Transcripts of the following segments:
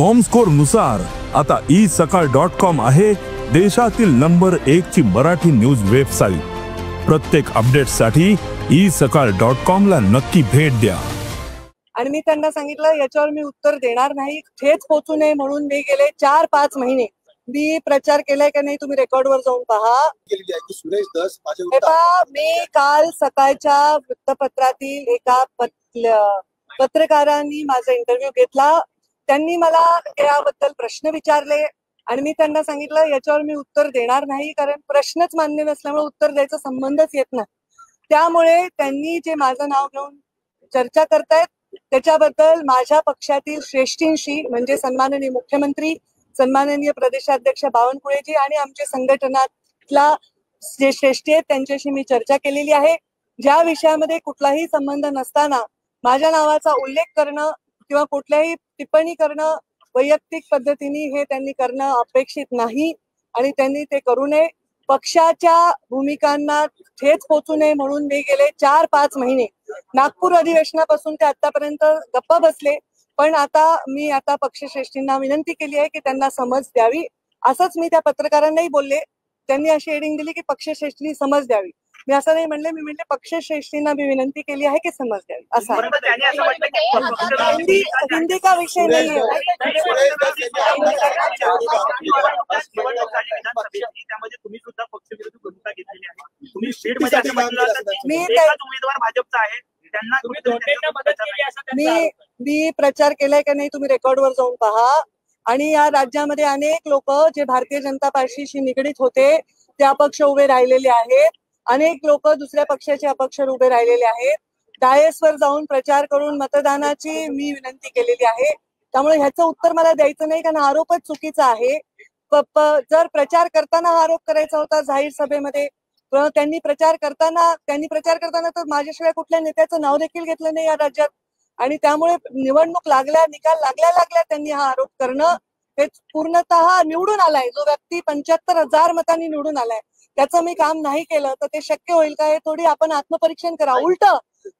Comscore नुसार आता isakal.com आहे देशातील नंबर 1 ची मराठी न्यूज वेबसाईट। प्रत्येक अपडेटसाठी isakal.com ला नक्की भेट द्या। आणि मी त्यांना सांगितलं याच्यावर मी उत्तर देणार नाही, ठेच पोचू नये म्हणून मी गेले 4-5 महिने मी प्रचार केलाय का नाही तुम्ही रेकॉर्डवर जाऊन पहा। मी काल सकाळच्या वृत्तपत्रातील एका पत्रकारांनी माझा इंटरव्ह्यू घेतला, त्यांनी मला याबद्दल प्रश्न विचारले आणि मी त्यांना सांगितलं याच्यावर मी उत्तर देणार नाही, कारण प्रश्नच मान्य नसल्यामुळे उत्तर द्यायचा संबंधच येत नाही। त्यामुळे त्यांनी जे माझं नाव घेऊन चर्चा करतायत त्याच्याबद्दल माझ्या पक्षातील श्रेष्ठींशी म्हणजे सन्माननीय मुख्यमंत्री, सन्माननीय प्रदेशाध्यक्ष बावनकुळेजी आणि आमच्या संघटनातला जे श्रेष्ठी आहेत त्यांच्याशी मी चर्चा केलेली आहे। ज्या विषयामध्ये कुठलाही संबंध नसताना माझ्या नावाचा उल्लेख करणं किंवा कुठल्याही टिप्पणी करणं वैयक्तिक पद्धतीने हे त्यांनी करणं अपेक्षित नाही आणि त्यांनी ते करू नये। पक्षाच्या भूमिकांना ठेच पोचू नये म्हणून मी गेले 4-5 महिने नागपूर अधिवेशनापासून ते आतापर्यंत गप्पा बसले, पण मी पक्षश्रेष्ठींना विनंती केली आहे की त्यांना समज द्यावी। असंच मी त्या पत्रकारांनाही बोलले, त्यांनी अशी हेडिंग दिली की पक्षश्रेष्ठींनी समज द्यावी। मी असं नाही म्हणले, मी म्हणले पक्षश्रेष्ठींना मी विनंती केली आहे की समज द्यावी। असं हिंदी का विषय नाही है। मी प्रचार केलाय का नाही तुम्ही रेकॉर्डवर जाऊन पहा। आणि या राज्यामध्ये अनेक लोक जे भारतीय जनता पार्टीशी निगडीत होते ते अपक्ष उभे राहिलेले आहेत, अनेक लोक दुसऱ्या पक्षाचे अपक्ष उभे राहिलेले आहेत। डायसवर जाऊन प्रचार करून मतदानाची मी विनंती केलेली आहे, त्यामुळे ह्याचं उत्तर मला द्यायचं नाही कारण आरोपच चुकीचा आहे। जर प्रचार करताना हा आरोप करायचा होता जाहीर सभेमध्ये, त्यांनी प्रचार करताना तर माझ्याशिवाय कुठल्या नेत्याचं नाव देखील घेतलं नाही या राज्यात आणि त्यामुळे निवडणूक निकाल लागल्या त्यांनी हा आरोप करणं हे पूर्णतः निवडून आलाय जो व्यक्ती 75,000 मतांनी निवडून आलाय त्याचं मी काम नाही केलं तर ते शक्य होईल का? हे थोडी आपण आत्मपरीक्षण करा। उलट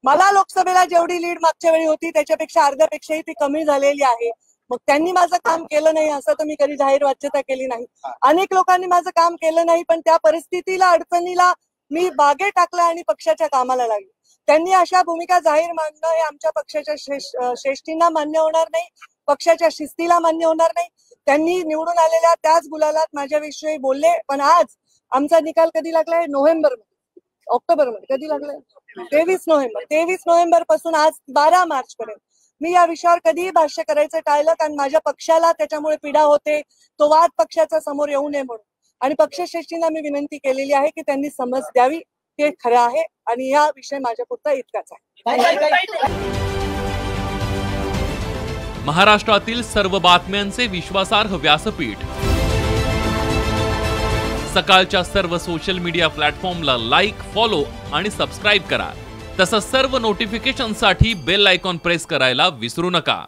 मला लोकसभेला जेवढी लीड मागच्या वेळी होती त्याच्यापेक्षा अर्ध्यापेक्षाही ती कमी झालेली आहे। मग त्यांनी माझं काम केलं नाही असं तर मी कधी जाहीर वाच्यता केली नाही। अनेक लोकांनी माझं काम केलं नाही पण त्या परिस्थितीला अडचणीला मी बागे टाकला आणि पक्षाच्या कामाला लागले। त्यांनी अशा भूमिका जाहीर मांडणं हे आमच्या पक्षाच्या श्रेष्ठींना मान्य होणार नाही, पक्षाच्या शिस्तीला मान्य होणार नाही। त्यांनी निवडून आलेल्या त्याच गुलालात माझ्याविषयी बोलले, पण आज आमचा निकाल कधी लागलाय? ऑक्टोबरमध्ये कधी लागलाय? 23 नोव्हेंबर पासून आज 12 मार्च पर्यंत मी या विषयावर कधीही भाष्य करायचं टाळलं, कारण माझ्या पक्षाला त्याच्यामुळे पीडा होते, तो वाद पक्षाचा समोर येऊ नये म्हणून। आणि पक्षश्रेष्ठींना मी विनंती केलेली आहे की त्यांनी समज द्यावी, ते खरं आहे आणि या विषय माझ्यापुरता इतकाच आहे। महाराष्ट्रातील सर्व बातम्यांचे विश्वासार्ह व्यासपीठ सकाळच्या सर्व सोशल मीडिया प्लॅटफॉर्मला लाईक, फॉलो आणि सबस्क्राईब करा। तसंच सर्व नोटिफिकेशनसाठी बेल आयकॉन प्रेस करायला विसरू नका।